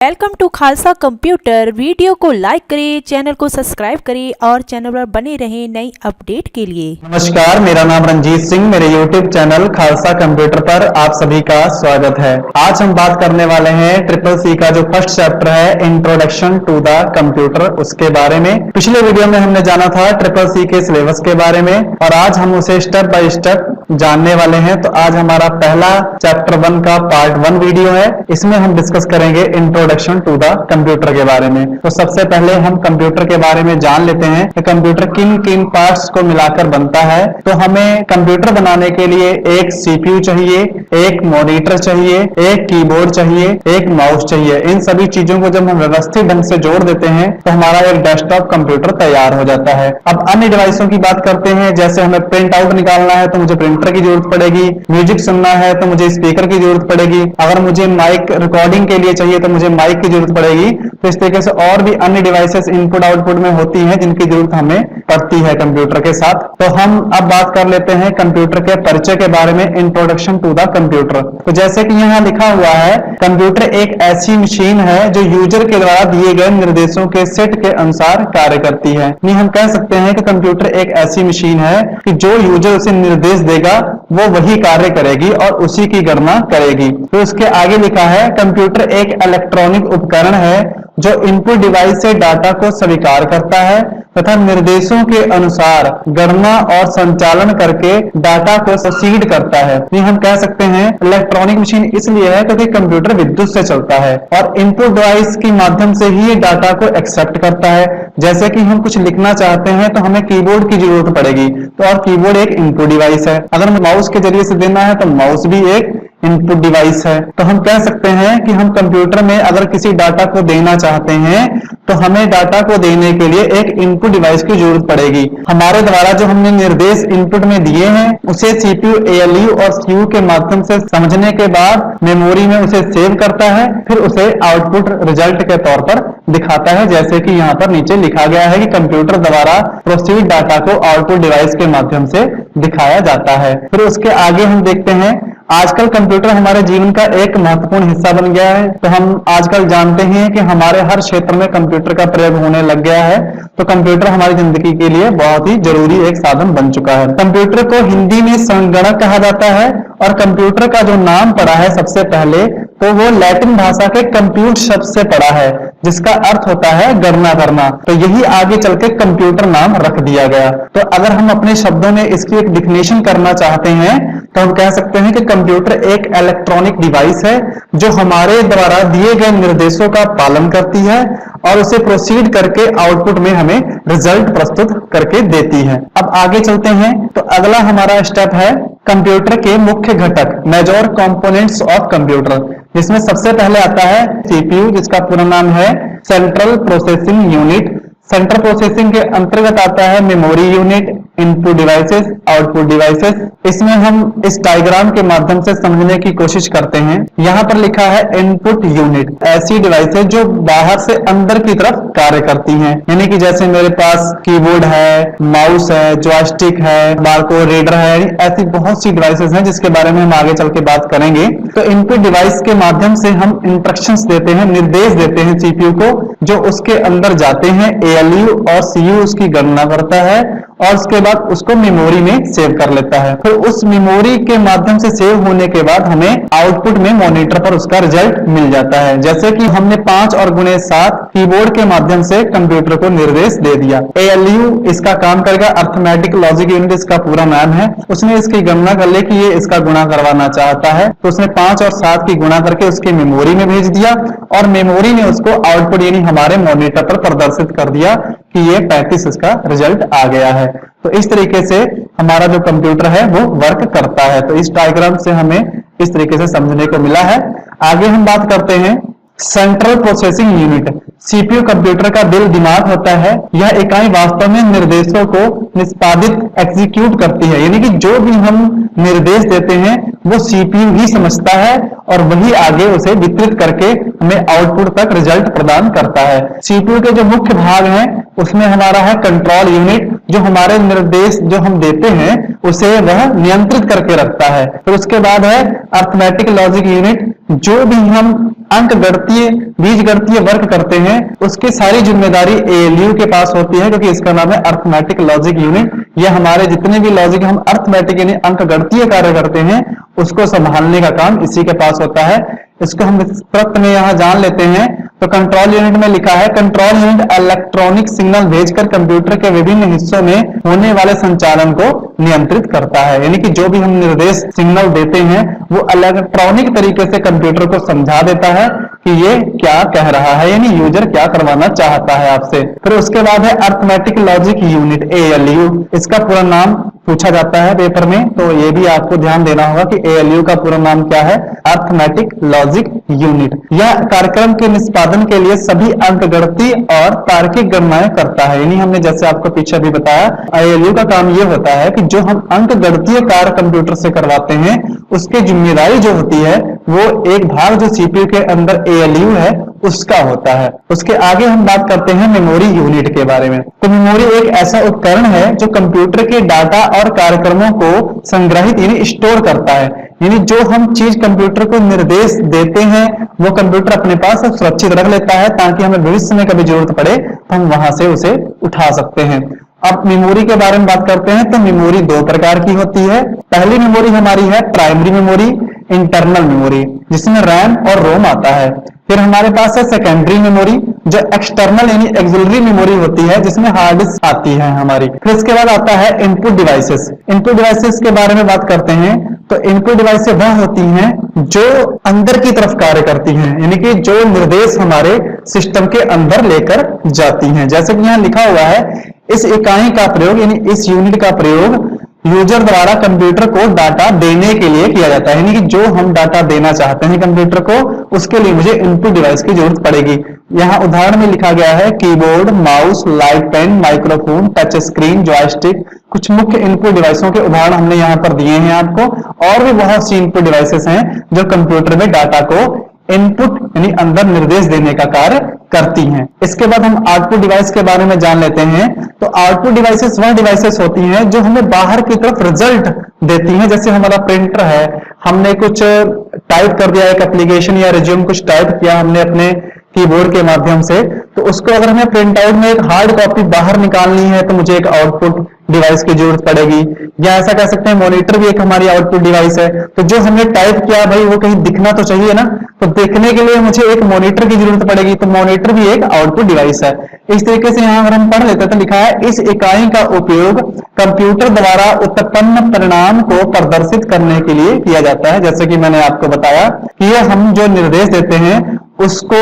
Welcome to Khalsa computer. Video को like करें, channel को सब्सक्राइब करें और चैनल पर बने रहें नई अपडेट के लिए। नमस्कार, मेरा नाम रंजीत सिंह। मेरे YouTube चैनल खालसा कंप्यूटर पर आप सभी का स्वागत है। आज हम बात करने वाले हैं ट्रिपल सी का जो फर्स्ट चैप्टर है इंट्रोडक्शन टू द कंप्यूटर, उसके बारे में। पिछले वीडियो में हमने जाना था ट्रिपल सी के सिलेबस के बारे में और आज हम उसे स्टेप बाय स्टेप जानने वाले हैं। तो आज हमारा पहला चैप्टर 1 का पार्ट 1 वीडियो है। इसमें हम डिस्कस करेंगे इंट्रोडक्शन टू द कंप्यूटर के बारे में। तो सबसे पहले हम कंप्यूटर के बारे में जान लेते हैं कि कंप्यूटर किन किन पार्ट्स को मिलाकर बनता है। तो हमें कंप्यूटर बनाने के लिए एक सीपीयू चाहिए, एक मॉनिटर चाहिए, एक कीबोर्ड चाहिए, एक माउस चाहिए। इन सभी चीजों को जब हम व्यवस्थित ढंग से जोड़ देते हैं तो हमारा एक डेस्कटॉप कंप्यूटर तैयार हो जाता है। अब अन्य डिवाइसों की बात करते हैं। जैसे हमें प्रिंट आउट निकालना है तो मुझे प्रिंटर की जरूरत पड़ेगी, म्यूजिक सुनना है तो मुझे स्पीकर की जरूरत पड़ेगी, अगर मुझे माइक रिकॉर्डिंग के लिए चाहिए तो मुझे माइक की जरूरत पड़ेगी। तो इस तरीके से और भी अन्य डिवाइसेस इनपुट आउटपुट में होती हैं जिनकी जरूरत हमें पड़ती है कंप्यूटर के साथ। तो हम अब बात कर लेते हैं कंप्यूटर के परिचय के बारे में, इंट्रोडक्शन टू द कंप्यूटर। तो जैसे कि यहाँ लिखा हुआ है, कंप्यूटर एक ऐसी मशीन है जो यूजर के द्वारा दिए गए निर्देशों के सेट के अनुसार कार्य करती है। नहीं, हम कह सकते हैं कि कंप्यूटर एक ऐसी मशीन है कि जो यूजर उसे निर्देश देगा वो वही कार्य करेगी और उसी की गणना करेगी। तो उसके आगे लिखा है, कंप्यूटर एक इलेक्ट्रॉनिक उपकरण है जो इनपुट डिवाइस से डाटा को स्वीकार करता है तथा निर्देशों के अनुसार गणना और संचालन करके डाटा को प्रोसीड करता है। नहीं, हम कह सकते हैं इलेक्ट्रॉनिक मशीन इसलिए है क्योंकि कंप्यूटर विद्युत से चलता है और इनपुट डिवाइस के माध्यम से ही डाटा को एक्सेप्ट करता है। जैसे कि हम कुछ लिखना चाहते हैं तो हमें कीबोर्ड की जरूरत पड़ेगी, तो और कीबोर्ड एक इनपुट डिवाइस है। अगर माउस के जरिए से देना है तो माउस भी एक इनपुट डिवाइस है। तो हम कह सकते हैं कि हम कंप्यूटर में अगर किसी डाटा को देना चाहते हैं तो हमें डाटा को देने के लिए एक इनपुट डिवाइस की जरूरत पड़ेगी। हमारे द्वारा जो हमने निर्देश इनपुट में दिए हैं उसे सीपीयू, एएलयू और सीयू के माध्यम से समझने के बाद मेमोरी में उसे सेव करता है, फिर उसे आउटपुट रिजल्ट के तौर पर दिखाता है। जैसे कि यहाँ पर नीचे लिखा गया है कि कंप्यूटर द्वारा प्रोसीड डाटा को आउटपुट डिवाइस के माध्यम से दिखाया जाता है। फिर उसके आगे हम देखते हैं, आजकल कंप्यूटर हमारे जीवन का एक महत्वपूर्ण हिस्सा बन गया है। तो हम आजकल जानते हैं कि हमारे हर क्षेत्र में कंप्यूटर का प्रयोग होने लग गया है। तो कंप्यूटर हमारी जिंदगी के लिए बहुत ही जरूरी एक साधन बन चुका है। कंप्यूटर को हिंदी में संगणक कहा जाता है और कंप्यूटर का जो नाम पड़ा है सबसे पहले तो वो लैटिन भाषा के कंप्यूट शब्द से पड़ा है जिसका अर्थ होता है गणना करना। तो यही आगे चल के कंप्यूटर नाम रख दिया गया। तो अगर हम अपने शब्दों में इसकी एक डिफिनेशन करना चाहते हैं तो हम कह सकते हैं कि कंप्यूटर एक इलेक्ट्रॉनिक डिवाइस है जो हमारे द्वारा दिए गए निर्देशों का पालन करती है और उसे प्रोसीड करके आउटपुट में हमें रिजल्ट प्रस्तुत करके देती है। अब आगे चलते हैं। तो अगला हमारा स्टेप है कंप्यूटर के मुख्य घटक, मेजर कंपोनेंट्स ऑफ कंप्यूटर, जिसमें सबसे पहले आता है सीपीयू, जिसका पूरा नाम है central processing unit. Central processing के अंतर्गत आता है memory unit, input devices, output devices. इसमें हम इस डायग्राम के माध्यम से समझने की कोशिश करते हैं। यहाँ पर लिखा है इनपुट यूनिट, ऐसी डिवाइसेस जो बाहर से अंदर की तरफ कार्य करती हैं। यानी कि जैसे मेरे पास कीबोर्ड है, माउस है, जॉयस्टिक है, बारकोड रीडर है, ऐसी बहुत सी डिवाइसेस हैं जिसके बारे में हम आगे चल के बात करेंगे। तो इनपुट डिवाइस के माध्यम से हम इंस्ट्रक्शंस देते हैं, निर्देश देते हैं सीपीयू को, जो उसके अंदर जाते हैं। एएलयू और सीयू उसकी गणना करता है और उसके बाद उसको मेमोरी में सेव कर लेता है। फिर उस मेमोरी के माध्यम से सेव होने के बाद हमें आउटपुट में मॉनिटर पर उसका रिजल्ट मिल जाता है। जैसे कि हमने 5 और गुणे 7 कीबोर्ड के माध्यम से कंप्यूटर को निर्देश दे दिया। एएलयू इसका काम करेगा, अर्थमेटिक लॉजिक यूनिट इसका पूरा नाम है। उसने इसकी गणना कर ले कि ये इसका गुणा करवाना चाहता है, तो उसने 5 और 7 की गुणा करके उसकी मेमोरी में भेज दिया और मेमोरी ने उसको आउटपुट यानी हमारे मॉनिटर पर प्रदर्शित कर दिया कि ये 35 इसका रिजल्ट आ गया है। तो इस तरीके से हमारा जो कंप्यूटर है वो वर्क करता है। तो इस डायग्राम से हमें इस तरीके से समझने को मिला है। आगे हम बात करते हैं central processing unit. CPU computer का दिल दिमाग होता है। यह इकाई वास्तव में निर्देशों को निष्पादित एग्जीक्यूट करती है, यानी कि जो भी हम निर्देश देते हैं वो सीपीयू ही समझता है और वही आगे उसे वितरित करके हमें आउटपुट तक रिजल्ट प्रदान करता है। सीपीयू के जो मुख्य भाग हैं उसमें हमारा है कंट्रोल यूनिट, जो हमारे निर्देश जो हम देते हैं उसे वह नियंत्रित करके रखता है। फिर उसके बाद है अर्थमेटिक लॉजिक यूनिट, जो भी हम अंक गणितीय बीज गणितीय वर्क करते हैं उसकी सारी जिम्मेदारी एएलयू के पास होती है, क्योंकि इसका नाम है अर्थमेटिक लॉजिक यूनिट। यह हमारे जितने भी लॉजिक हम अर्थमेटिक यानी अंक गणितीय कार्य करते हैं उसको संभालने का काम इसी के पास होता है। इसको हम विस्तृत में यहाँ जान लेते हैं। तो कंट्रोल यूनिट में लिखा है, कंट्रोल यूनिट इलेक्ट्रॉनिक सिग्नल भेजकर कंप्यूटर के विभिन्न हिस्सों में होने वाले संचालन को नियंत्रित करता है। यानी कि जो भी हम निर्देश सिग्नल देते हैं वो इलेक्ट्रॉनिक तरीके से कंप्यूटर को समझा देता है कि ये क्या कह रहा है, यानी यूजर क्या करवाना चाहता है आपसे। फिर उसके बाद है अर्थमेटिक लॉजिक यूनिट एएलयू। इसका पूरा नाम पूछा जाता है पेपर में, तो ये भी आपको ध्यान देना होगा कि एएलयू का पूरा नाम क्या है, अर्थमेटिक लॉजिक यूनिट। यह कार्यक्रम के निष्पादन के लिए सभी अंकगणितीय और तार्किक गणनाएं करता है। यानी हमने जैसे आपको पीछे भी बताया, एएलयू का काम यह होता है कि जो हम अंकगणितीय कार्य कंप्यूटर से करवाते हैं उसकी जिम्मेदारी जो होती है वो एक भाग जो सीपीयू के अंदर एएलयू है उसका होता है। उसके आगे हम बात करते हैं मेमोरी यूनिट के बारे में। तो मेमोरी एक ऐसा उपकरण है जो कंप्यूटर के डाटा और कार्यक्रमों को संग्रहित यानी स्टोर करता है। यानी जो हम चीज कंप्यूटर को निर्देश देते हैं वो कंप्यूटर अपने पास सुरक्षित रख लेता है ताकि हमें भविष्य में कभी जरूरत पड़े तो हम वहां से उसे उठा सकते हैं। अब मेमोरी के बारे में बात करते हैं। तो मेमोरी दो प्रकार की होती है। पहली मेमोरी हमारी है प्राइमरी मेमोरी, इंटरनल मेमोरी, जिसमें रैम और रोम आता है। फिर हमारे पास है सेकेंडरी मेमोरी जो एक्सटर्नल यानी एक्सिलरी मेमोरी होती है, जिसमें हार्ड डिस्क आती है हमारी। फिर इसके बाद आता है इनपुट डिवाइसेस। इनपुट डिवाइसेस के बारे में बात करते हैं। तो इनपुट डिवाइसेस वह होती हैं जो अंदर की तरफ कार्य करती हैं, यानी कि जो निर्देश हमारे सिस्टम के अंदर लेकर जाती हैं। जैसे कि यहाँ लिखा हुआ है, इस इकाई का प्रयोग यानी इस यूनिट का प्रयोग यूजर द्वारा कंप्यूटर को डाटा देने के लिए किया जाता है। यानी कि जो हम डाटा देना चाहते हैं कंप्यूटर को उसके लिए मुझे इनपुट डिवाइस की जरूरत पड़ेगी। यहाँ उदाहरण में लिखा गया है keyboard, mouse, light pen, microphone, touch screen, joystick. कुछ मुख्य इनपुट डिवाइसों के उदाहरण हमने यहाँ पर दिए हैं आपको, और भी बहुत सी इनपुट डिवाइसेस हैं जो कंप्यूटर में डाटा को इनपुट यानी अंदर निर्देश देने का कार्य करती हैं। इसके बाद हम आउटपुट डिवाइस के बारे में जान लेते हैं। तो आउटपुट डिवाइसेस वह डिवाइसेस होती हैं जो हमें बाहर की तरफ रिजल्ट देती हैं। जैसे हमारा प्रिंटर है, हमने कुछ टाइप कर दिया, एक एप्लीकेशन या रिज्यूम कुछ टाइप किया हमने अपने कीबोर्ड के माध्यम से, तो उसको अगर हमें प्रिंट आउट में एक हार्ड कॉपी बाहर निकालनी है तो मुझे एक आउटपुट डिवाइस की जरूरत पड़ेगी। या ऐसा कह सकते हैं मॉनिटर भी एक हमारी आउटपुट डिवाइस है। तो जो हमने टाइप किया भाई वो कहीं दिखना तो चाहिए ना, तो देखने के लिए मुझे एक मॉनिटर की जरूरत पड़ेगी, तो मॉनिटर भी एक आउटपुट डिवाइस है। इस तरीके से यहाँ अगर हम पढ़ लेते हैं तो लिखा है, इस इकाई का उपयोग कंप्यूटर द्वारा उत्पन्न परिणाम को प्रदर्शित करने के लिए किया जाता है। जैसे कि मैंने आपको बताया कि ये हम जो निर्देश देते हैं उसको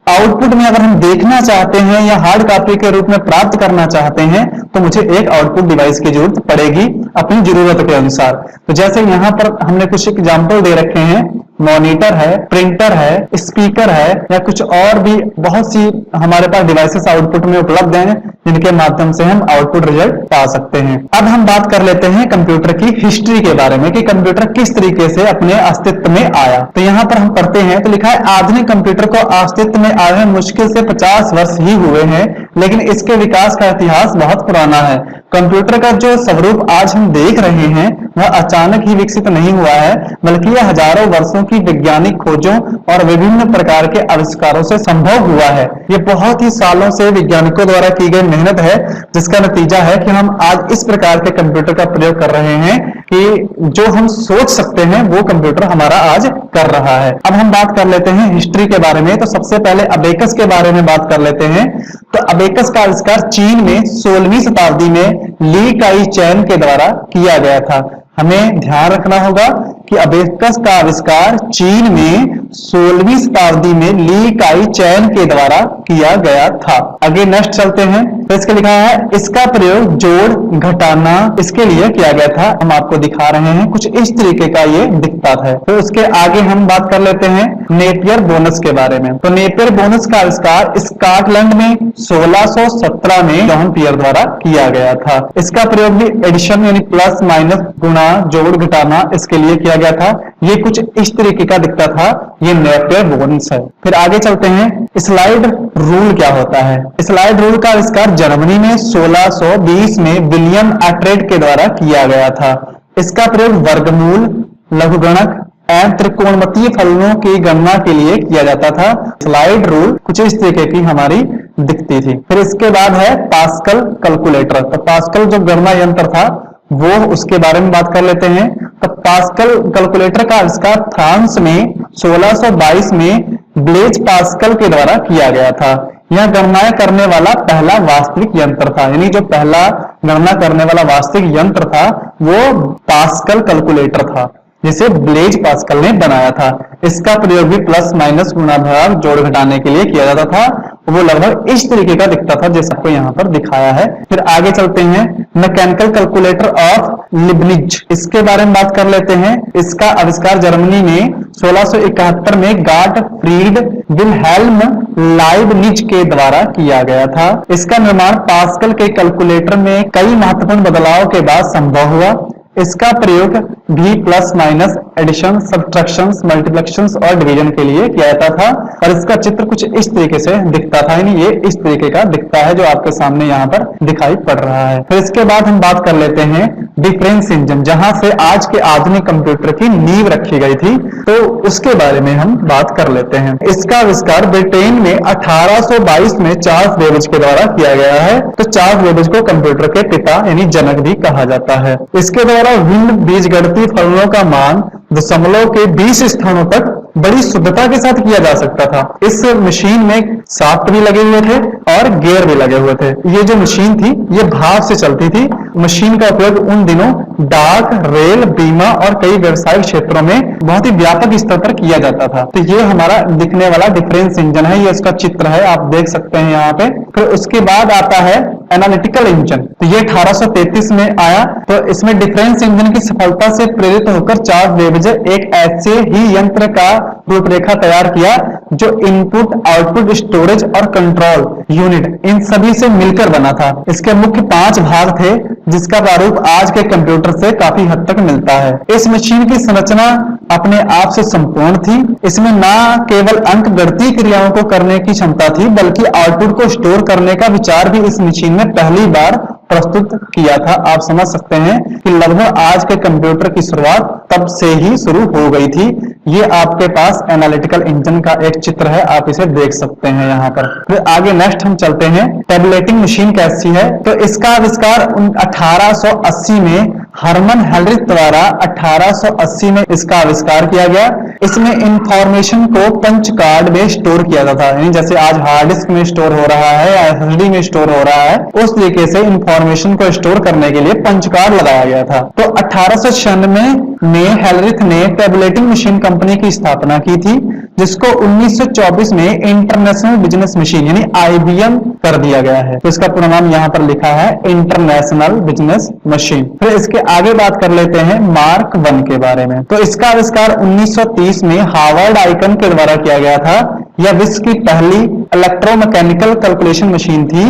आउटपुट में अगर हम देखना चाहते हैं या हार्ड कॉपी के रूप में प्राप्त करना चाहते हैं तो मुझे एक आउटपुट डिवाइस की जरूरत पड़ेगी अपनी जरूरत के अनुसार। तो जैसे यहाँ पर हमने कुछ एग्जाम्पल दे रखे हैं, मॉनिटर है, प्रिंटर है, स्पीकर है, या कुछ और भी बहुत सी हमारे पास डिवाइसेस आउटपुट में उपलब्ध हैं जिनके माध्यम से हम आउटपुट रिजल्ट पा सकते हैं। अब हम बात कर लेते हैं कंप्यूटर की हिस्ट्री के बारे में कि कंप्यूटर किस तरीके से अपने अस्तित्व में आया। तो यहाँ पर हम पढ़ते हैं तो लिखा है, आधुनिक कंप्यूटर को अस्तित्व में आए मुश्किल से 50 वर्ष ही हुए हैं, लेकिन इसके विकास का इतिहास बहुत पुराना है। कंप्यूटर का जो स्वरूप आज हम देख रहे हैं वह अचानक ही विकसित नहीं हुआ है, बल्कि यह हजारों वर्षों की वैज्ञानिक खोजों और विभिन्न प्रकार के आविष्कारों से संभव हुआ है। ये बहुत ही सालों से वैज्ञानिकों द्वारा की गई मेहनत है, जिसका नतीजा है कि हम आज इस प्रकार के कंप्यूटर का प्रयोग कर रहे हैं कि जो हम सोच सकते हैं वो कंप्यूटर हमारा आज कर रहा है। अब हम बात कर लेते हैं हिस्ट्री के बारे में। तो सबसे पहले अबेकस के बारे में बात कर लेते हैं। तो अबेकस का आविष्कार चीन में 16वीं शताब्दी में ली काई चैन के द्वारा किया गया था। हमें ध्यान रखना होगा कि अबेकस का आविष्कार चीन में 16वीं शताब्दी में ली काई चैन के द्वारा किया गया था। आगे नेक्स्ट चलते हैं। तो इसके लिखा है, इसका प्रयोग जोड़ घटाना इसके लिए किया गया था। हम आपको दिखा रहे हैं कुछ इस तरीके का ये दिखता है। तो उसके आगे हम बात कर लेते हैं नेपियर बोनस के बारे में। तो नेपियर बोनस का आविष्कार स्कॉटलैंड में 1617 में जॉन पियर द्वारा किया गया था। इसका प्रयोग भी एडिशन यानी प्लस माइनस गुणा बढ़ाना, जोड़ घटाना इसके लिए किया गया था। ये कुछ इस तरीके का दिखता था। ये नेपियर बोन्स है। फिर आगे चलते हैं, स्लाइड रूल क्या होता है। स्लाइड रूल का आविष्कार जर्मनी में 1620 में विलियम एट्रेड के द्वारा किया गया था। इसका प्रयोग वर्गमूल, लघुगणक एवं त्रिकोणमितीय फलनों की गणना के लिए किया जाता था। स्लाइड रूल कुछ इस तरीके की हमारी दिखती थी। फिर इसके बाद है पास्कल कैलकुलेटर। तो पास्कल जो गणना यंत्र था वो उसके बारे में बात कर लेते हैं। तो पास्कल कैलकुलेटर का आविष्कार फ्रांस में 1622 में ब्लेज पास्कल के द्वारा किया गया था। यह गणनाएं करने वाला पहला वास्तविक यंत्र था। यानी जो पहला गणना करने वाला वास्तविक यंत्र था वो पास्कल कैलकुलेटर था, जिसे ब्लेज पास्कल ने बनाया था। इसका प्रयोग भी प्लस माइनस गुणा भाग जोड़ घटाने के लिए किया जाता था। वो लगभग इस तरीके का दिखता था जैसा आपको यहाँ पर दिखाया है। फिर आगे चलते हैं, मैकेनिकल कैलकुलेटर ऑफ लिबनिज। इसके बारे में बात कर लेते हैं। इसका आविष्कार जर्मनी में 1671 में गाटफ्रीड विल्हेल्म लाइबनिज के द्वारा किया गया था। इसका निर्माण पास्कल के कैलकुलेटर में कई महत्वपूर्ण बदलाव के बाद संभव हुआ। इसका प्रयोग भी plus minus, addition, subtraction, multiplication और डिवीजन के लिए किया जाता था। और इसका चित्र कुछ इस तरीके से दिखता था। यानी ये इस तरीके का दिखता है जो आपके सामने यहाँ पर दिखाई पड़ रहा है। फिर इसके बाद हम बात कर लेते हैं डिफरेंस इंजन, जहां से आज के आधुनिक कंप्यूटर की नींव रखी गई थी। तो उसके बारे में हम बात कर लेते हैं। इसका आविष्कार ब्रिटेन में 1822 में चार्ल्स बेबेज के द्वारा किया गया है। तो चार्ल्स बेबेज को कंप्यूटर के पिता यानी जनक भी कहा जाता है। इसके द्वारा भिन्न बीजगणितीय फलनों का मान दशमलव के 20 स्थानों तक बड़ी शुद्धता के साथ किया जा सकता था। इस मशीन में शाफ्ट भी लगे हुए थे और गियर भी लगे हुए थे। ये जो मशीन थी ये भाप से चलती थी। मशीन का उपयोग उन दिनों डाक, रेल, बीमा और कई व्यवसायिक क्षेत्रों में बहुत ही व्यापक स्तर पर किया जाता था। तो ये हमारा दिखने वाला डिफरेंस इंजन है। ये इसका चित्र है, आप देख सकते हैं यहाँ पे। फिर उसके बाद आता है एनालिटिकल इंजन। तो ये 1833 में आया। तो इसमें डिफरेंस इंजन की सफलता से प्रेरित होकर चार्ल्स बेबेज एक ऐसे ही यंत्र का रूपरेखा तैयार किया जो इनपुट, आउटपुट, स्टोरेज और कंट्रोल यूनिट इन सभी से मिलकर बना था। इसके मुख्य 5 भाग थे जिसका प्रारूप आज के कंप्यूटर से काफी हद तक मिलता है। इस मशीन की संरचना अपने आप से संपूर्ण थी। इसमें न केवल अंकगणितीय क्रियाओं को करने की क्षमता थी बल्कि आउटपुट को स्टोर करने का विचार भी इस मशीन में पहली बार प्रस्तुत किया था। आप समझ सकते हैं कि लगभग आज के कंप्यूटर की शुरुआत तब से ही शुरू हो गई थी। ये आपके पास एनालिटिकल इंजन का एक चित्र है, आप इसे देख सकते हैं यहाँ पर। फिर आगे नेक्स्ट हम चलते हैं, टैबुलेटिंग मशीन कैसी है। तो इसका आविष्कार 1880 में हरमन हेनरिच द्वारा 1880 में इसका आविष्कार किया गया। इसमें इंफॉर्मेशन को पंच कार्ड में स्टोर किया जाता है। यानी जैसे आज हार्ड डिस्क में स्टोर हो रहा है या एसएसडी में स्टोर हो रहा है, उस तरीके से इंफॉर्मेशन को स्टोर करने के लिए पंच कार्ड लगाया गया था। तो 1896 में हेनरिच ने टैबुलेटिंग मशीन कंपनी की स्थापना की थी, जिसको 1924 में इंटरनेशनल बिजनेस मशीन यानी आईबीएम कर दिया गया है। तो इसका पूरा नाम यहाँ पर लिखा है इंटरनेशनल बिजनेस मशीन। फिर इसके आगे बात कर लेते हैं मार्क 1 के बारे में। तो इसका आविष्कार 1930 में हार्वर्ड आइकन के द्वारा किया गया था। यह विश्व की पहली इलेक्ट्रोमैकेनिकल कैलकुलेशन मशीन थी,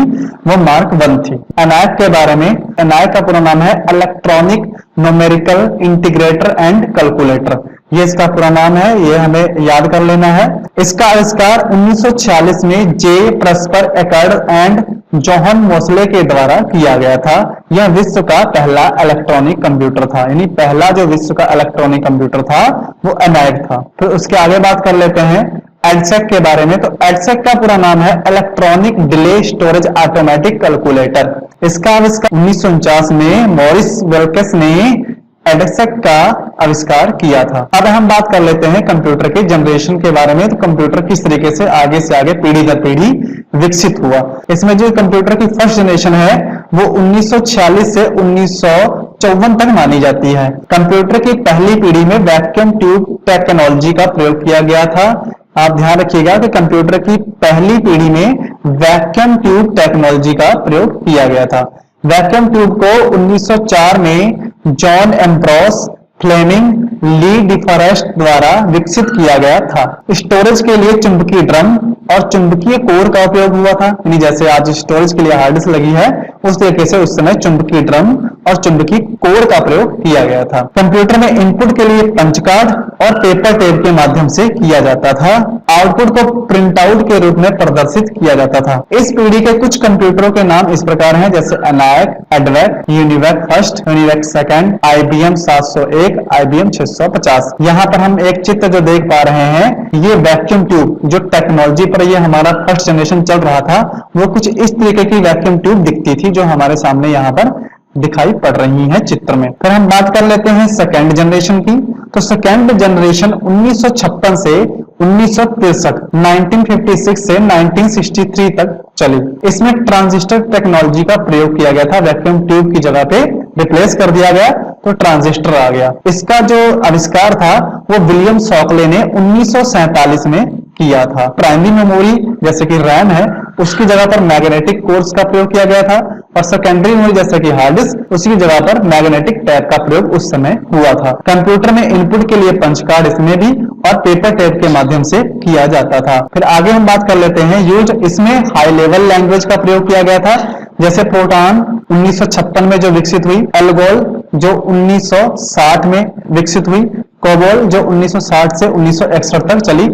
वो मार्क 1 थी। एनआईसी के बारे में, एनआईसी का पूरा नाम है electronic numerical integrator and calculator. ये इसका पूरा नाम है, ये हमें याद कर लेना है। इसका आविष्कार 1946 में जे प्रस्पर एकर्ड एंड जोहन मोसले के द्वारा किया गया था। यह विश्व का पहला इलेक्ट्रॉनिक कंप्यूटर था। यानी पहला जो विश्व का इलेक्ट्रॉनिक कंप्यूटर था वो एनआईसी था। फिर उसके आगे बात कर लेते हैं एडसेक के बारे में। तो एडसेक का पूरा नाम है electronic delay storage automatic calculator. इसका आविष्कार 1949 में मॉरिस वेल्केस ने एडसेक का आविष्कार किया था। अब हम बात कर लेते हैं कंप्यूटर के जनरेशन के बारे में। तो कंप्यूटर किस तरीके से आगे पीढ़ी दर पीढ़ी विकसित हुआ। इसमें जो कंप्यूटर की फर्स्ट जनरेशन है वो 1946 से 1954 तक मानी जाती है। कंप्यूटर की पहली पीढ़ी में वैक्यूम ट्यूब टेक्नोलॉजी का प्रयोग किया गया था। आप ध्यान रखिएगा कि कंप्यूटर की पहली पीढ़ी में वैक्यूम ट्यूब टेक्नोलॉजी का प्रयोग किया गया था। वैक्यूम ट्यूब को 1904 में जॉन एम्ब्रोस फ्लेमिंग ली डिफॉरेस्ट द्वारा विकसित किया गया था। स्टोरेज के लिए चुंबकीय ड्रम और चुंबकीय कोर का उपयोग हुआ था। यानी जैसे आज स्टोरेज के लिए हार्ड डिस्क लगी है, उस तरीके से उस समय चुंबकीय ड्रम और चुंबकीय कोड का प्रयोग किया गया था। कंप्यूटर में इनपुट के लिए पंच कार्ड और पेपर टेप के माध्यम से किया जाता था। आउटपुट को प्रिंट आउट के रूप में प्रदर्शित किया जाता था। इस पीढ़ी के कुछ कंप्यूटरों के नाम इस प्रकार हैं, जैसे ENIAC, EDVAC, UNIVAC first, UNIVAC second, IBM 701, IBM 650। यहाँ पर हम एक चित्र जो देख पा रहे हैं, ये वैक्यूम ट्यूब जो टेक्नोलॉजी पर ये हमारा फर्स्ट जनरेशन चल रहा था, वो कुछ इस तरीके की वैक्यूम ट्यूब दिखती थी जो हमारे सामने यहाँ पर दिखाई पड़ रही है चित्र में। फिर हम बात कर लेते हैं सेकेंड जनरेशन की। तो सेकेंड जनरेशन 1956 से 1963, 1956 से 1963 तक चली। इसमें ट्रांजिस्टर टेक्नोलॉजी का प्रयोग किया गया था। वैक्यूम ट्यूब की जगह पे रिप्लेस कर दिया गया तो ट्रांजिस्टर आ गया। इसका जो आविष्कार था वो विलियम शॉकले ने 1947 में किया था। प्राइमरी मेमोरी जैसे कि रैम है, उसकी जगह पर मैग्नेटिक कोर्स का प्रयोग किया गया था, और सेकेंडरी मेमोरी जैसे कि हार्ड डिस्क, उसकी जगह पर मैग्नेटिक टैप का प्रयोग उस समय हुआ था। कंप्यूटर में इनपुट के लिए पंच कार्ड इसमें भी और पेपर टेप के माध्यम से किया जाता था। फिर आगे हम बात कर लेते हैं यूज। इसमें हाई लेवल लैंग्वेज का प्रयोग किया गया था, जैसे प्रोटॉन 1956 में जो विकसित हुई, एल्गोल जो 1960 में विकसित हुई, कोबोल जो 1960 से 1961 तक चली।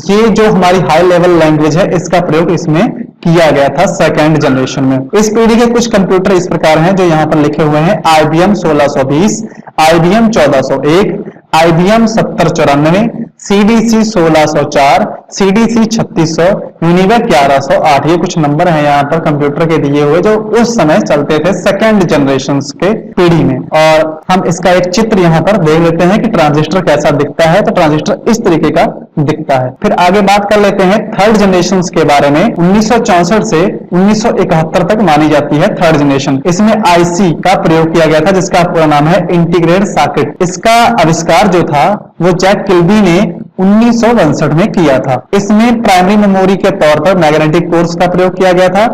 ये जो हमारी हाई लेवल लैंग्वेज है, इसका प्रयोग इसमें किया गया था सेकेंड जनरेशन में। इस पीढ़ी के कुछ कंप्यूटर इस प्रकार हैं जो यहाँ पर लिखे हुए हैं। IBM 1620, IBM 1401, IBM 7094, CDC 1604, CDC 3600, UNIVAC 1108। ये कुछ नंबर हैं यहाँ पर कंप्यूटर के दिए हुए जो उस समय चलते थे सेकेंड जनरेशन के पीढ़ी में। और हम इसका एक चित्र यहाँ पर देख लेते हैं कि ट्रांजिस्टर कैसा दिखता है। तो ट्रांजिस्टर इस तरीके का दिखता है। फिर आगे बात कर लेते हैं थर्ड जनरेशन के बारे में। 1964 से 1971 तक मानी जाती है थर्ड जनरेशन। इसमें IC का प्रयोग किया गया था जिसका पूरा नाम है इंटीग्रेटेड सर्किट। इसका आविष्कार जो था वो जैक किल्बी ने 1962 में किया था। इसमें प्राइमरी मेमोरी के तौर पर मैग्नेटिक कोर्स का प्रयोग किया गया था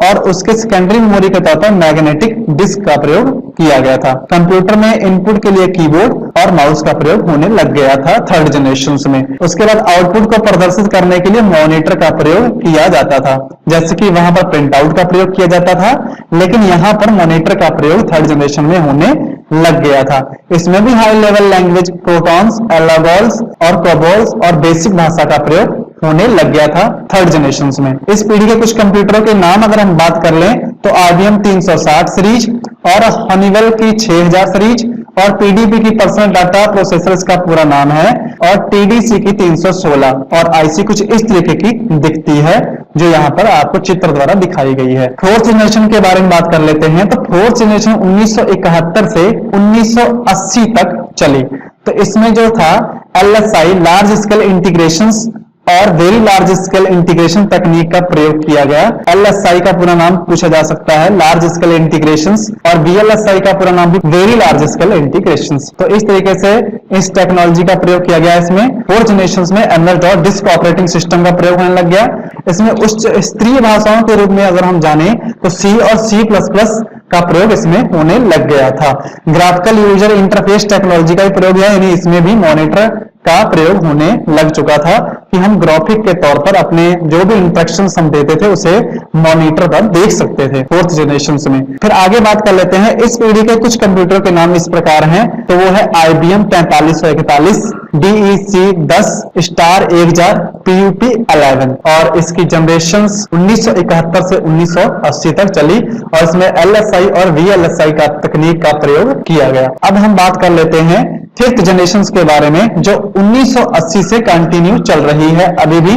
और उसके सेकेंडरी मेमोरी के तौर पर मैग्नेटिक डिस्क का प्रयोग किया गया था। कंप्यूटर में इनपुट के लिए कीबोर्ड और माउस का प्रयोग होने लग गया था थर्ड जनरेशन में। उसके बाद आउटपुट को प्रदर्शित करने के लिए मॉनिटर का प्रयोग किया जाता था, जैसे कि वहां पर प्रिंट आउट का प्रयोग किया जाता था, लेकिन यहाँ पर मॉनिटर का प्रयोग थर्ड जनरेशन में होने लग गया था। इसमें भी हाई लेवल लैंग्वेज प्रोटॉन्स, एल्गोल्स और कोबोल्स और बेसिक भाषा का प्रयोग होने लग गया था थर्ड जनरेशन में। इस पीढ़ी के कुछ कंप्यूटरों के नाम अगर हम बात कर लें तो IBM 360 सीरीज और हनीवेल की 6000 सीरीज और PDP की पर्सनल डाटा प्रोसेसर का पूरा नाम है, और TDC की 316 और IC कुछ इस तरीके की दिखती है जो यहाँ पर आपको चित्र द्वारा दिखाई गई है। फोर्थ जनरेशन के बारे में बात कर लेते हैं। तो फोर्थ जनरेशन 1971 से 1980 तक चली। तो इसमें जो था LSI लार्ज स्केल इंटीग्रेशंस और वेरी लार्ज स्केल इंटीग्रेशन तकनीक का प्रयोग किया गया। LSI का पूरा नाम पूछा जा सकता है लार्ज स्केल इंटीग्रेशंस, और VLSI का पूरा नाम भी वेरी लार्ज स्केल इंटीग्रेशंस। तो इस तरीके से इस टेक्नोलॉजी का प्रयोग किया गया। इसमें फोर्थ जनरेशन में MS-DOS डिस्क ऑपरेटिंग सिस्टम का प्रयोग होने लग गया। इसमें उच्च स्तरीय भाषाओं के रूप में अगर हम जाने तो C और C++ का प्रयोग इसमें होने लग गया था। ग्राफिकल यूजर इंटरफेस टेक्नोलॉजी का भी प्रयोग है, यानी इसमें भी मॉनिटर का प्रयोग होने लग चुका था कि हम ग्राफिक के तौर पर अपने जो भी इंस्ट्रक्शन हम देते थे उसे मॉनिटर पर देख सकते थे फोर्थ जनरेशन में। फिर आगे बात कर लेते हैं। इस पीढ़ी के कुछ कंप्यूटर के नाम इस प्रकार हैं। तो वो है IBM 4341, DEC 10, स्टार 1000, PUP 11, और इसकी जनरेशन 1971 से 1980 तक चली और इसमें LSI और VLSI का तकनीक का प्रयोग किया गया। अब हम बात कर लेते हैं फिफ्थ जनरेशन के बारे में जो 1980 से कंटिन्यू चल रही है अभी भी।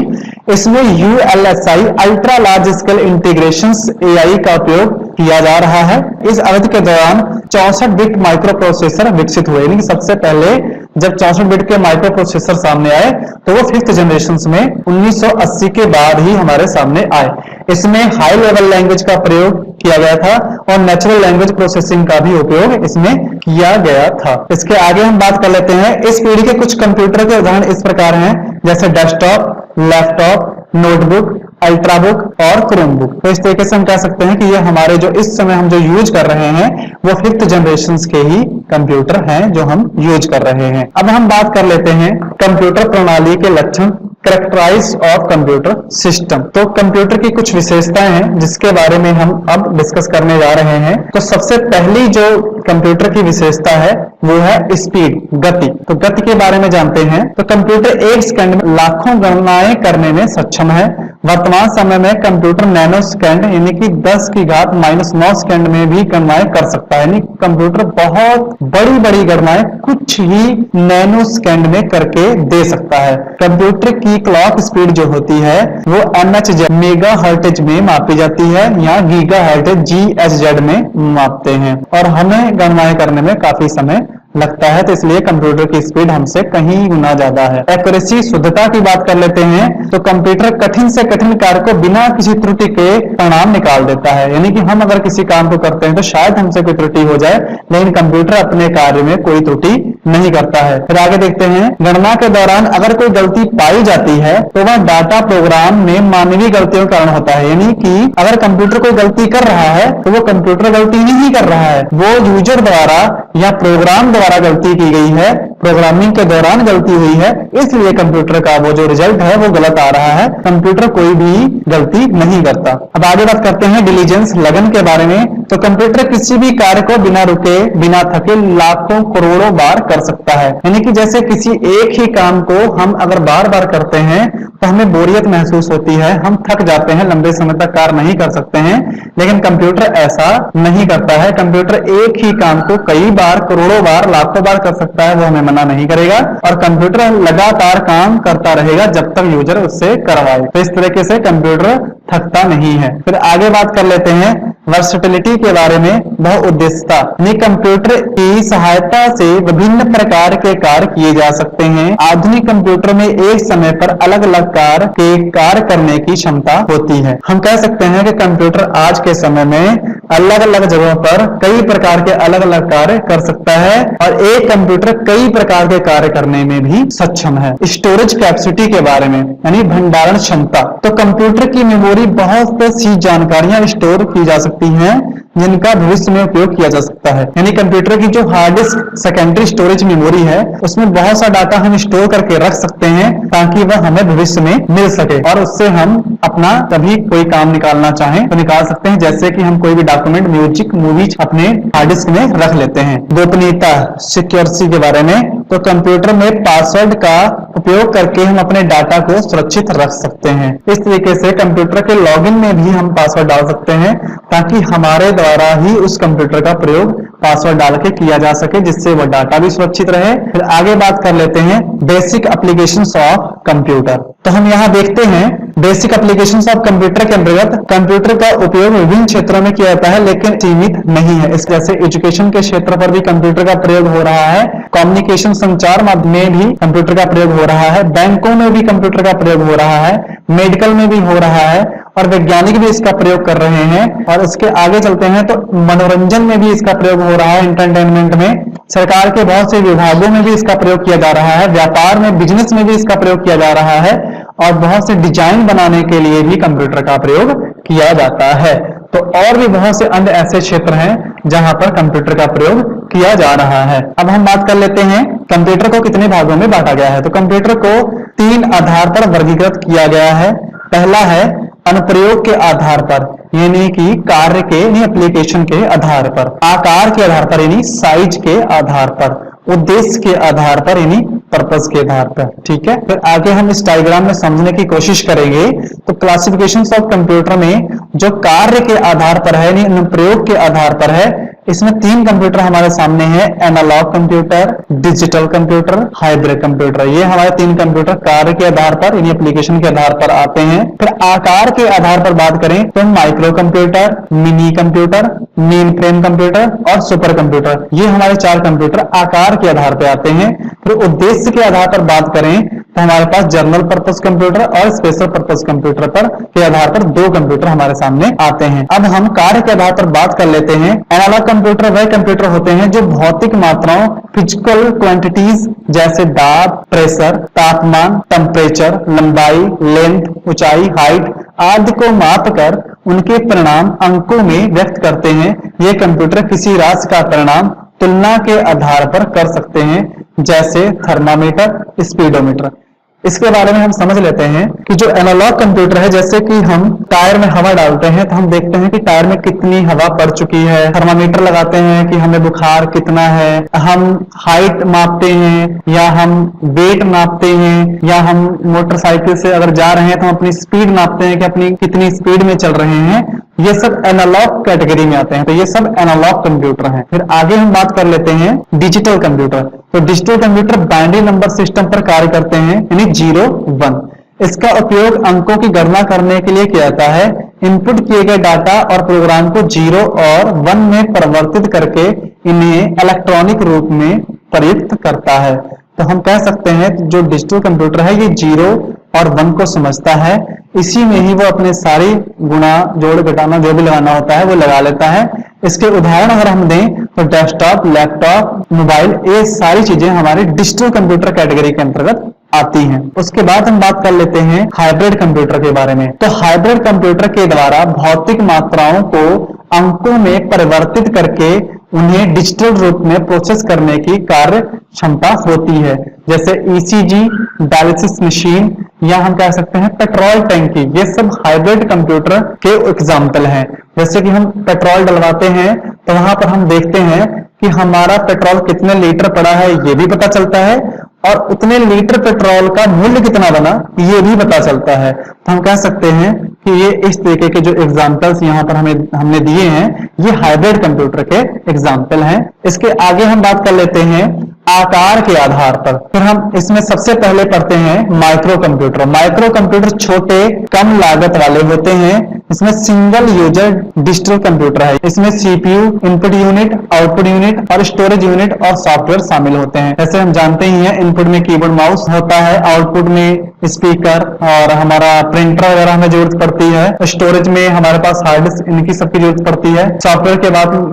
इसमें ULSI ultra large scale integrations AI का उपयोग किया जा रहा है। इस अवधि के दौरान 64 बिट माइक्रो प्रोसेसर विकसित हुए, यानी सबसे पहले जब 64 बिट के माइक्रो प्रोसेसर सामने आए तो वो फिफ्थ जनरेशन में 1980 के बाद ही हमारे सामने आए। इसमें हाई लेवल लैंग्वेज का प्रयोग किया गया था और नेचुरल लैंग्वेज प्रोसेसिंग का भी उपयोग इसमें किया गया था। इसके आगे हम बात कर लेते हैं। इस पीढ़ी के कुछ कंप्यूटर के उदाहरण इस प्रकार हैं, जैसे डेस्कटॉप, लैपटॉप, नोटबुक, अल्ट्राबुक और क्रोमबुक। तो इस तरीके से हम कह सकते हैं कि ये हमारे जो इस समय हम जो यूज कर रहे हैं वो फिफ्थ जनरेशन के ही कंप्यूटर हैं जो हम यूज कर रहे हैं। अब हम बात कर लेते हैं कंप्यूटर प्रणाली के लक्षण कैरेक्टराइज ऑफ कंप्यूटर सिस्टम। तो कंप्यूटर की कुछ विशेषताएं हैं जिसके बारे में हम अब डिस्कस करने जा रहे हैं। तो सबसे पहली जो कंप्यूटर की विशेषता है वो है स्पीड, गति। तो गति के बारे में जानते हैं। तो कंप्यूटर एक सेकंड में लाखों गणनाएं करने में सक्षम है। वर्तमान समय में कंप्यूटर नैनो सेकंड यानी कि 10 की घात -9 सेकंड में भी गणनाएं कर सकता है। यानी कंप्यूटर बहुत बड़ी बड़ी गणनाएं कुछ ही नैनो सेकंड में करके दे सकता है। कंप्यूटर की क्लॉक स्पीड जो होती है वो MHz मेगा हर्ट्ज में मापी जाती है या गीगा हर्ट्ज GHz में मापते हैं और हमें गणनाएं करने में काफी समय लगता है। तो इसलिए कंप्यूटर की स्पीड हमसे कहीं गुना ज्यादा है। एक्यूरेसी, शुद्धता की बात कर लेते हैं। तो कंप्यूटर कठिन से कठिन कार्य को बिना किसी त्रुटि के परिणाम निकाल देता है। यानी कि हम अगर किसी काम को करते हैं तो शायद हमसे कोई त्रुटि हो जाए, लेकिन कंप्यूटर अपने कार्य में कोई त्रुटि नहीं करता है। फिर आगे देखते हैं, गणना के दौरान अगर कोई गलती पाई जाती है तो वह डाटा प्रोग्राम में मानवीय गलतियों के कारण होता है। यानी कि अगर कंप्यूटर कोई गलती कर रहा है तो वो कंप्यूटर गलती नहीं कर रहा है, वो यूजर द्वारा या प्रोग्राम द्वारा गलती की गई है, प्रोग्रामिंग के दौरान गलती हुई है, इसलिए कंप्यूटर का वो जो रिजल्ट है वो गलत आ रहा है। कंप्यूटर कोई भी गलती नहीं करता। अब आगे बात करते हैं डिलीजेंस, लगन के बारे में। तो कंप्यूटर किसी भी कार्य को बिना रुके बिना थके लाखों करोड़ों बार कर सकता है। यानी कि जैसे किसी एक ही काम को हम अगर बार बार करते हैं तो हमें बोरियत महसूस होती है, हम थक जाते हैं, लंबे समय तक कार्य नहीं कर सकते हैं, लेकिन कंप्यूटर ऐसा नहीं करता है। कंप्यूटर एक ही काम को कई बार, करोड़ों बार, लाखों बार कर सकता है, वो हमें मना नहीं करेगा और कंप्यूटर लगातार काम करता रहेगा जब तक यूजर उससे करवाए। तो इस तरीके से कंप्यूटर थकता नहीं है। फिर आगे बात कर लेते हैं वर्सेटिलिटी के बारे में, बहुउद्देश्यता। यानी कंप्यूटर की सहायता से विभिन्न प्रकार के कार्य किए जा सकते हैं। आधुनिक कंप्यूटर में एक समय पर अलग अलग कार्य करने की क्षमता होती है। हम कह सकते हैं कि कंप्यूटर आज के समय में अलग अलग जगहों पर कई प्रकार के अलग अलग कार्य कर सकता है और एक कंप्यूटर कई प्रकार के कार्य करने में भी सक्षम है। स्टोरेज कैपेसिटी के बारे में, यानी भंडारण क्षमता। तो कंप्यूटर की मेमोरी बहुत सी जानकारियां स्टोर की जा सकती हैं जिनका भविष्य में उपयोग किया जा सकता है। यानी कंप्यूटर की जो hard disk secondary storage memory है उसमें बहुत सा डाटा हम स्टोर करके रख सकते हैं ताकि वह हमें भविष्य में मिल सके और उससे हम अपना कभी कोई काम निकालना चाहें तो निकाल सकते हैं। जैसे कि हम कोई भी डॉक्यूमेंट, म्यूजिक, मूवीज अपने हार्ड डिस्क में रख लेते हैं। गोपनीयता, सिक्योरिटी के बारे में। तो कंप्यूटर में पासवर्ड का उपयोग करके हम अपने डाटा को सुरक्षित रख सकते हैं। इस तरीके से कंप्यूटर के लॉगिन में भी हम पासवर्ड डाल सकते हैं ताकि हमारे द्वारा ही उस कंप्यूटर का प्रयोग पासवर्ड डाल के किया जा सके, जिससे वह डाटा भी सुरक्षित रहे। फिर आगे बात कर लेते हैं बेसिक एप्लीकेशंस ऑफ कंप्यूटर। तो हम यहाँ देखते हैं बेसिक एप्लीकेशंस ऑफ कंप्यूटर के अंतर्गत कंप्यूटर का उपयोग विभिन्न क्षेत्रों में किया जाता है लेकिन सीमित नहीं है। इस जैसे एजुकेशन के क्षेत्र पर भी कंप्यूटर का प्रयोग हो रहा है, कम्युनिकेशन संचार माध्यम में भी कंप्यूटर का प्रयोग हो रहा है, बैंकों में भी कंप्यूटर का प्रयोग हो रहा है, मेडिकल में भी हो रहा है और वैज्ञानिक भी इसका प्रयोग कर रहे हैं। और इसके आगे चलते हैं तो मनोरंजन में भी इसका प्रयोग हो रहा है, एंटरटेनमेंट में, सरकार के बहुत से विभागों में भी इसका प्रयोग किया जा रहा है, व्यापार में, बिजनेस में भी इसका प्रयोग किया जा रहा है और बहुत से डिजाइन बनाने के लिए भी कंप्यूटर का प्रयोग किया जाता है। तो और भी बहुत से अन्य ऐसे क्षेत्र हैं जहां पर कंप्यूटर का प्रयोग किया जा रहा है। अब हम बात कर लेते हैं कंप्यूटर को कितने भागों में बांटा गया है। तो कंप्यूटर को 3 आधार पर वर्गीकृत किया गया है। पहला है अनुप्रयोग के आधार पर, यानी कि कार्य के, यानी एप्लीकेशन के आधार पर, आकार के आधार पर यानी साइज के आधार पर, उद्देश्य के आधार पर यानी पर्पस के आधार पर। ठीक है, फिर आगे हम इस डायग्राम में समझने की कोशिश करेंगे। तो क्लासिफिकेशन ऑफ कंप्यूटर में जो कार्य के आधार पर है, यानी अनुप्रयोग के आधार पर है, इसमें 3 कंप्यूटर हमारे सामने हैं, analogue computer, digital computer, hybrid computer. ये हमारे 3 कंप्यूटर कार्य के आधार पर यानी एप्लीकेशन के आधार पर आते हैं। फिर आकार के आधार पर बात करें तो micro computer, mini computer, main frame computer और सुपर कंप्यूटर, ये हमारे 4 कंप्यूटर आकार के आधार पर आते हैं। फिर उद्देश्य के आधार पर बात करें तो हमारे पास जनरल पर्पस कंप्यूटर और स्पेशल पर्पस कंप्यूटर पर के आधार पर 2 कंप्यूटर हमारे सामने आते हैं। अब हम कार्य के आधार पर बात कर लेते हैं। एनालॉग कंप्यूटर वह कंप्यूटर होते हैं जो भौतिक मात्राओं, फिजिकल क्वांटिटीज जैसे दाब, प्रेशर, तापमान, टेम्परेचर, लंबाई, लेंथ, ऊंचाई, हाइट आदि को माप कर उनके परिणाम अंकों में व्यक्त करते हैं। ये कंप्यूटर किसी राशि का परिणाम तुलना के आधार पर कर सकते हैं, जैसे थर्मामीटर, स्पीडोमीटर। इसके बारे में हम समझ लेते हैं कि जो एनालॉग कंप्यूटर है, जैसे कि हम टायर में हवा डालते हैं तो हम देखते हैं कि टायर में कितनी हवा पड़ चुकी है, थर्मामीटर लगाते हैं कि हमें बुखार कितना है, हम हाइट मापते हैं या हम वेट नापते हैं, या हम मोटरसाइकिल से अगर जा रहे हैं तो हम अपनी स्पीड नापते हैं कि अपनी कितनी स्पीड में चल रहे हैं। ये सब एनालॉग कैटेगरी में आते हैं, तो ये सब एनालॉग कंप्यूटर हैं। फिर आगे हम बात कर लेते हैं डिजिटल कंप्यूटर। तो digital computer binary number system पर कार्य करते हैं, यानी 0 1। इसका उपयोग अंकों की गणना करने के लिए किया जाता है। इनपुट किए गए डाटा और प्रोग्राम को 0 और 1 में परिवर्तित करके इन्हें इलेक्ट्रॉनिक रूप में प्रयुक्त करता है। तो हम कह सकते हैं जो डिजिटल कंप्यूटर है ये 0 और 1 को समझता है, इसी में ही वो अपने सारी गुणा जोड़ घटाना जो भी लगाना होता है वो लगा लेता है। इसके उदाहरण अगर हम दें तो डेस्कटॉप, लैपटॉप, मोबाइल, ये सारी चीजें हमारे डिजिटल कंप्यूटर कैटेगरी के अंतर्गत आती हैं। उसके बाद हम बात कर लेते हैं हाइब्रिड कंप्यूटर के बारे में। तो हाइब्रिड कंप्यूटर के द्वारा भौतिक मात्राओं को अंकों में परिवर्तित करके उन्हें डिजिटल रूप में प्रोसेस करने की कार्य क्षमता होती है, जैसे ईसीजी, डायलिसिस मशीन, या हम कह सकते हैं पेट्रोल टैंकी। ये सब हाइब्रिड कंप्यूटर के एग्जाम्पल हैं। जैसे कि हम पेट्रोल डलवाते हैं तो वहां पर हम देखते हैं कि हमारा पेट्रोल कितने लीटर पड़ा है ये भी पता चलता है, और उतने लीटर पेट्रोल का मूल्य कितना बना ये भी पता चलता है। तो हम कह सकते हैं कि ये इस तरीके के जो एग्जाम्पल्स यहाँ पर हमने दिए हैं ये हाइब्रिड कंप्यूटर के एग्जाम्पल हैं। इसके आगे हम बात कर लेते हैं आकार के आधार पर। फिर हम इसमें सबसे पहले पढ़ते हैं माइक्रो कंप्यूटर। माइक्रो कंप्यूटर छोटे कम लागत वाले होते हैं। इसमें सिंगल यूजर डिजिटल कंप्यूटर है। इसमें CPU, input unit, output unit और स्टोरेज यूनिट और सॉफ्टवेयर शामिल होते हैं। जैसे हम जानते ही हैं इनपुट में कीबोर्ड माउस होता है, आउटपुट में स्पीकर और हमारा प्रिंटर वगैरह हमें जरूरत पड़ती है, स्टोरेज में हमारे पास हार्ड डिस्क, इनकी सबकी जरूरत पड़ती है। सॉफ्टवेयर के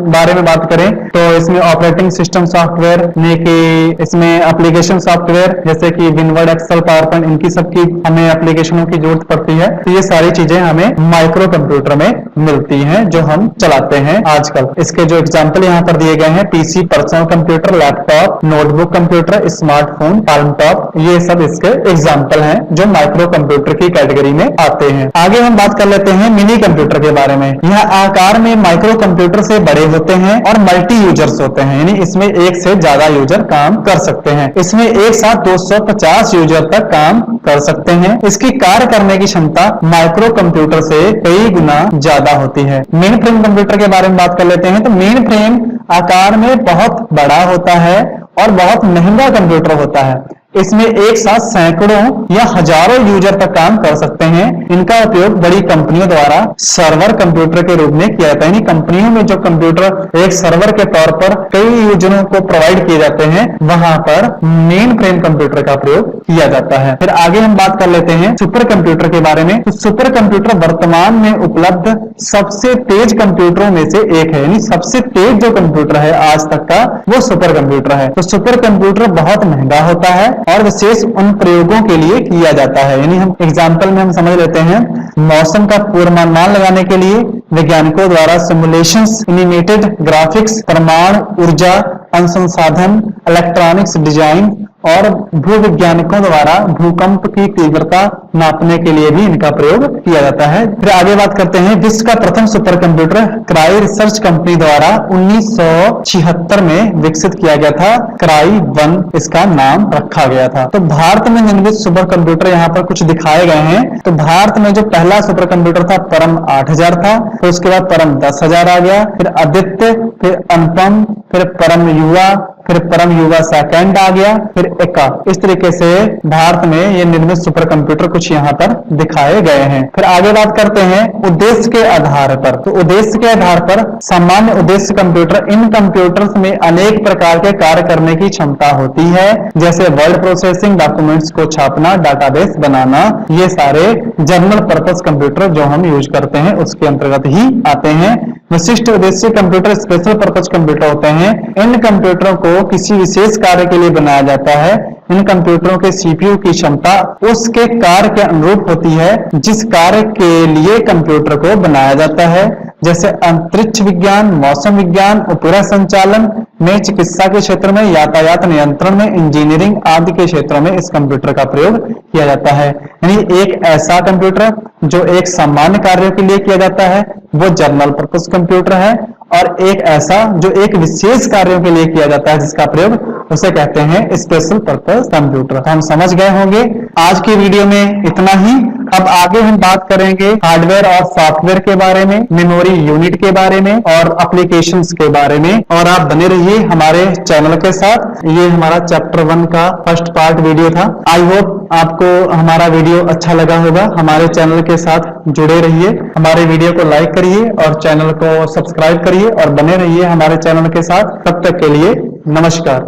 बारे में बात करें तो इसमें ऑपरेटिंग सिस्टम सॉफ्टवेयर ने कि इसमें एप्लीकेशन सॉफ्टवेयर जैसे कि विनवर्ड, एक्सेल, पावर पॉइंट, इनकी सबकी हमें एप्लीकेशनों की जरूरत पड़ती है। तो ये सारी चीजें हमें माइक्रो कंप्यूटर में मिलती हैं जो हम चलाते हैं आजकल। इसके जो एग्जाम्पल यहाँ पर दिए गए हैं PC, personal computer, laptop, notebook computer, smartphone, palm top, ये सब इसके एग्जाम्पल हैं जो माइक्रो कंप्यूटर की कैटेगरी में आते हैं। आगे हम बात कर लेते हैं मिनी कंप्यूटर के बारे में। यह आकार में माइक्रो कंप्यूटर से बड़े होते हैं और मल्टी यूजर्स होते हैं, यानी इसमें एक से ज्यादा यूजर काम कर सकते हैं। इसमें एक साथ 250 यूजर तक काम कर सकते हैं। इसकी कार्य करने की क्षमता माइक्रो कंप्यूटर से कई गुना ज्यादा होती है। मेन फ्रेम कंप्यूटर के बारे में बात कर लेते हैं। तो मेन फ्रेम आकार में बहुत बड़ा होता है और बहुत महंगा कंप्यूटर होता है। इसमें एक साथ सैकड़ों या हजारों यूजर तक काम कर सकते हैं। इनका उपयोग बड़ी कंपनियों द्वारा सर्वर कंप्यूटर के रूप में किया जाता है, यानी कंपनियों में जो कंप्यूटर एक सर्वर के तौर पर कई यूजरों को प्रोवाइड किए जाते हैं वहां पर मेन फ्रेम कंप्यूटर का प्रयोग किया जाता है। फिर आगे हम बात कर लेते हैं सुपर कंप्यूटर के बारे में। तो सुपर कंप्यूटर वर्तमान में उपलब्ध सबसे तेज कंप्यूटरों में से एक है, यानी सबसे तेज जो कंप्यूटर है आज तक का वो सुपर कंप्यूटर है। तो सुपर कंप्यूटर बहुत महंगा होता है और विशेष उन प्रयोगों के लिए किया जाता है, यानी हम एग्जाम्पल में हम समझ लेते हैं मौसम का पूर्वानुमान लगाने के लिए वैज्ञानिकों द्वारा सिमुलेशंस, एनिमेटेड ग्राफिक्स, परमाणु ऊर्जा अनुसंधान, इलेक्ट्रॉनिक्स डिजाइन और भूवैज्ञानिकों द्वारा भूकंप की तीव्रता नापने के लिए भी इनका प्रयोग किया जाता है। फिर आगे बात करते हैं विश्व का प्रथम super computer cry research company द्वारा 1976 में विकसित किया गया था। क्राई 1 इसका नाम रखा गया था। तो भारत में निर्मित सुपर कंप्यूटर यहाँ पर कुछ दिखाए गए हैं। तो भारत में जो पहला सुपर कंप्यूटर था परम 8000 था, फिर उसके बाद परम 10,000 आ गया, फिर आदित्य, फिर अनुपम, फिर परम युवा, फिर परम युवा सेकंड आ गया, फिर एका। इस तरीके से भारत में ये निर्मित सुपर कंप्यूटर कुछ यहाँ पर दिखाए गए हैं। फिर आगे बात करते हैं उद्देश्य के आधार पर। तो उद्देश्य के आधार पर सामान्य उद्देश्य कंप्यूटर, इन कंप्यूटर्स में अनेक प्रकार के कार्य करने की क्षमता होती है, जैसे वर्ड प्रोसेसिंग, डॉक्यूमेंट्स को छापना, डाटाबेस बनाना। ये सारे जनरल पर्पस कंप्यूटर जो हम यूज करते हैं उसके अंतर्गत ही आते हैं। विशिष्ट उद्देश्य कंप्यूटर स्पेशल पर्पस कंप्यूटर होते हैं। इन कंप्यूटरों को किसी विशेष कार्य के लिए बनाया जाता है। इन कंप्यूटरों के सीपीयू की क्षमता उसके कार्य के अनुरूप होती है जिस कार्य के लिए कंप्यूटर को बनाया जाता है, जैसे अंतरिक्ष विज्ञान, मौसम विज्ञान, उपग्रह संचालन, में, चिकित्सा के क्षेत्र में, यातायात नियंत्रण में, इंजीनियरिंग आदि के क्षेत्रों में इस कंप्यूटर का प्रयोग किया जाता है। यानी एक ऐसा कंप्यूटर जो एक सामान्य कार्यों के लिए किया जाता है वो जनरल पर्पस कंप्यूटर है, और एक ऐसा जो एक विशेष कार्यों के लिए किया जाता है जिसका प्रयोग उसे कहते हैं स्पेशल पर्पस कंप्यूटर। हम समझ गए होंगे। आज की वीडियो में इतना ही। अब आगे हम बात करेंगे हार्डवेयर और सॉफ्टवेयर के बारे में, मेमोरी यूनिट के बारे में और एप्लीकेशंस के बारे में, और आप बने रहिए हमारे चैनल के साथ। ये हमारा चैप्टर 1 का फर्स्ट पार्ट वीडियो था। आई होप आपको हमारा वीडियो अच्छा लगा होगा। हमारे चैनल के साथ जुड़े रहिए, हमारे वीडियो को लाइक करिए और चैनल को सब्सक्राइब करिए और बने रहिए हमारे चैनल के साथ। तब तक के लिए नमस्कार।